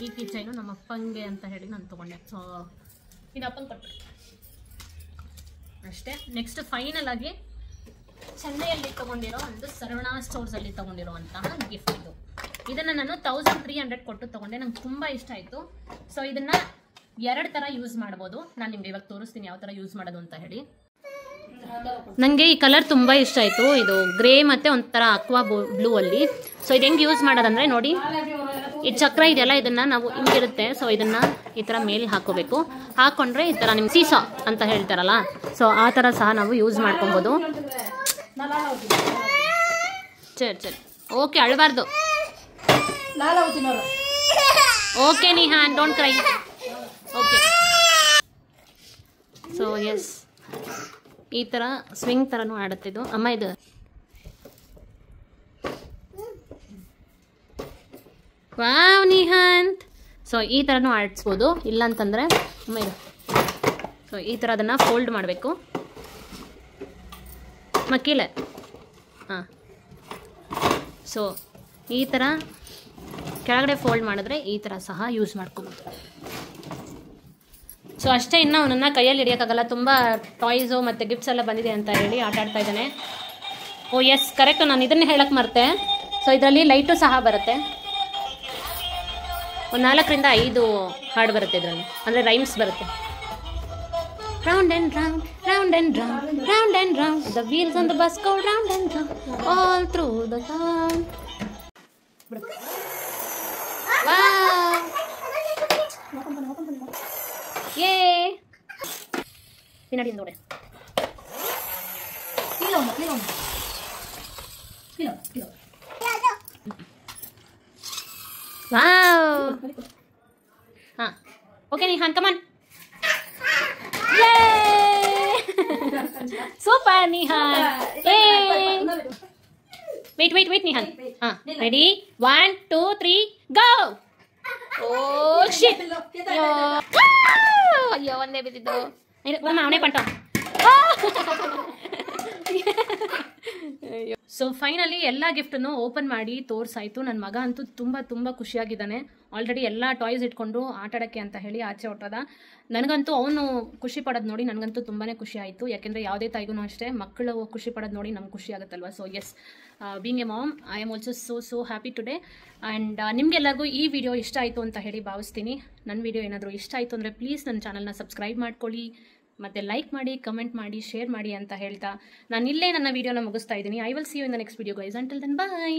ಈ ಕೀಚೈನು ನಮ್ಮ ಅಪ್ಪಂಗೆ ಅಂತ ಹೇಳಿ ನಾನು ತೊಗೊಂಡೆ. ಸೊ ಇದು ಅಪ್ಪಂಗೆ ಕೊಟ್ಬಿಟ್ಟು ಅಷ್ಟೇ. ನೆಕ್ಸ್ಟ್ ಫೈನಲ್ ಆಗಿ ಚೆನ್ನೈಯಲ್ಲಿ ತೊಗೊಂಡಿರೋ ಒಂದು ಸರ್ವಣ ಸ್ಟೋರ್ಸಲ್ಲಿ ತೊಗೊಂಡಿರುವಂತಹ ಗಿಫ್ಟ್ ಇದು. ಇದನ್ನು ನಾನು 1300 ಕೊಟ್ಟು ತೊಗೊಂಡೆ. ನಂಗೆ ತುಂಬ ಇಷ್ಟ ಆಯಿತು. ಸೊ ಇದನ್ನು 2 ಥರ ಯೂಸ್ ಮಾಡ್ಬೋದು. ನಾನು ನಿಮಗೆ ಇವಾಗ ತೋರಿಸ್ತೀನಿ ಯಾವ ಥರ ಯೂಸ್ ಮಾಡೋದು ಅಂತ ಹೇಳಿ. ನನಗೆ ಈ ಕಲರ್ ತುಂಬ ಇಷ್ಟ ಆಯಿತು. ಇದು ಗ್ರೇ ಮತ್ತು ಒಂಥರ ಅಕ್ವಾ ಬ್ಲೂ ಅಲ್ಲಿ. ಸೊ ಇದು ಹೆಂಗೆ ಯೂಸ್ ಮಾಡೋದಂದರೆ ನೋಡಿ, ಈ ಚಕ್ರ ಇದೆಯಲ್ಲ, ಇದನ್ನು ನಾವು ಹಿಂಗಿರುತ್ತೆ. ಸೊ ಇದನ್ನು ಈ ಥರ ಮೇಲೆ ಹಾಕೋಬೇಕು. ಹಾಕ್ಕೊಂಡ್ರೆ ಈ ಥರ ನಿಮ್ಮ ಸೀಸಾ ಅಂತ ಹೇಳ್ತಾರಲ್ಲ, ಸೊ ಆ ಥರ ಸಹ ನಾವು ಯೂಸ್ ಮಾಡ್ಕೊಬೋದು. ಸರಿ ಓಕೆ, ಅಳಬಾರ್ದು. Okay Nihan, don't cry. Okay. So yes, ಈ ಥರ ಸ್ವಿಂಗ್ ಥರನೂ ಆಡುತ್ತಿದ್ದು ಅಮ್ಮ. ಇದು ವಾವ್ ನಿಹಾಂತ್. ಸೊ ಈ ಥರನೂ ಆಡಿಸ್ಬೋದು. ಇಲ್ಲ ಅಂತಂದರೆ ಅಮ್ಮ ಇದು, ಸೊ ಈ ಥರ ಅದನ್ನು ಫೋಲ್ಡ್ ಮಾಡಬೇಕು. ಮಕ್ಕೀಲೆ ಹಾಂ. ಸೊ ಈ ಥರ ಕೆಳಗಡೆ ಫೋಲ್ಡ್ ಮಾಡಿದ್ರೆ ಈ ಥರ ಸಹ ಯೂಸ್ ಮಾಡ್ಕೊಬೋದು. ಸೊ ಅಷ್ಟೇ, ಇನ್ನು ಅವನನ್ನು ಕೈಯಲ್ಲಿ ಹಿಡಿಯೋಕ್ಕಾಗಲ್ಲ. ತುಂಬ ಟಾಯ್ಸು ಮತ್ತು ಗಿಫ್ಟ್ಸ್ ಎಲ್ಲ ಬಂದಿದೆ ಅಂತ ಹೇಳಿ ಆಟ ಆಡ್ತಾ ಇದ್ದಾನೆ. ಓ ಎಸ್, ಕರೆಕ್ಟು, ನಾನು ಇದನ್ನೇ ಹೇಳಕ್ಕೆ ಮರ್ತೆ. ಸೊ ಇದರಲ್ಲಿ ಲೈಟು ಸಹ ಬರುತ್ತೆ. ಒಂದು 4 ರಿಂದ 5 ಹಾಡು ಬರುತ್ತೆ ಇದರಲ್ಲಿ, ಅಂದರೆ ರೈಮ್ಸ್ ಬರುತ್ತೆ. round and round, round and round, round and round. The wheels on the bus go round and round, all through the town. Wow! Yay! Pinadi ndode. Kilo. Wow! Okay, Nihan, come on. Yay! Super, Nihan. Yay! Wait, Nihan. Ready? 1, 2, 3, go! Oh, shit! ಅಯ್ಯೋ ಒಂದೇ ಬಿದ್ದಿದ್ದು ಅವನೇ ಪಂಟ. ಸೊ ಫೈನಲಿ ಎಲ್ಲ ಗಿಫ್ಟನ್ನು ಓಪನ್ ಮಾಡಿ ತೋರಿಸಾಯ್ತು. ನನ್ನ ಮಗ ಅಂತೂ ತುಂಬ ಖುಷಿಯಾಗಿದ್ದಾನೆ. ಆಲ್ರೆಡಿ ಎಲ್ಲ ಟಾಯ್ಸ್ ಇಟ್ಕೊಂಡು ಆಟಾಡೋಕ್ಕೆ ಅಂತ ಹೇಳಿ ಆಚೆ ಹೊಟ್ಟದ. ನನಗಂತೂ ಅವನು ಖುಷಿ ಪಡೋದು ನೋಡಿ ನನಗಂತೂ ತುಂಬಾ ಖುಷಿ ಆಯಿತು. ಯಾಕೆಂದರೆ ಯಾವುದೇ ತಾಯಿಗೂ ಅಷ್ಟೇ ಮಕ್ಕಳು ಖುಷಿ ಪಡೋದು ನೋಡಿ ನಮ್ಗೆ ಖುಷಿ ಆಗುತ್ತಲ್ವ. So yes, being a mom, I am also so happy today. And ನಿಮಗೆಲ್ಲರಿಗೂ ಈ ವಿಡಿಯೋ ಇಷ್ಟ ಆಯಿತು ಅಂತ ಹೇಳಿ ಭಾವಿಸ್ತೀನಿ. ನನ್ನ ವಿಡಿಯೋ ಏನಾದರೂ ಇಷ್ಟ ಆಯಿತು ಅಂದರೆ ಪ್ಲೀಸ್ ನನ್ನ ಚಾನಲ್ನ ಸಬ್ಸ್ಕ್ರೈಬ್ ಮಾಡ್ಕೊಳ್ಳಿ, ಮತ್ತು ಲೈಕ್ ಮಾಡಿ, ಕಮೆಂಟ್ ಮಾಡಿ, ಶೇರ್ ಮಾಡಿ ಅಂತ ಹೇಳ್ತಾ ನಾನು ಇಲ್ಲೇ ನನ್ನ ವಿಡಿಯೋನ ಮುಗಿಸ್ತಾ ಇದ್ದೀನಿ. I will see you in the next video guys. Until then bye.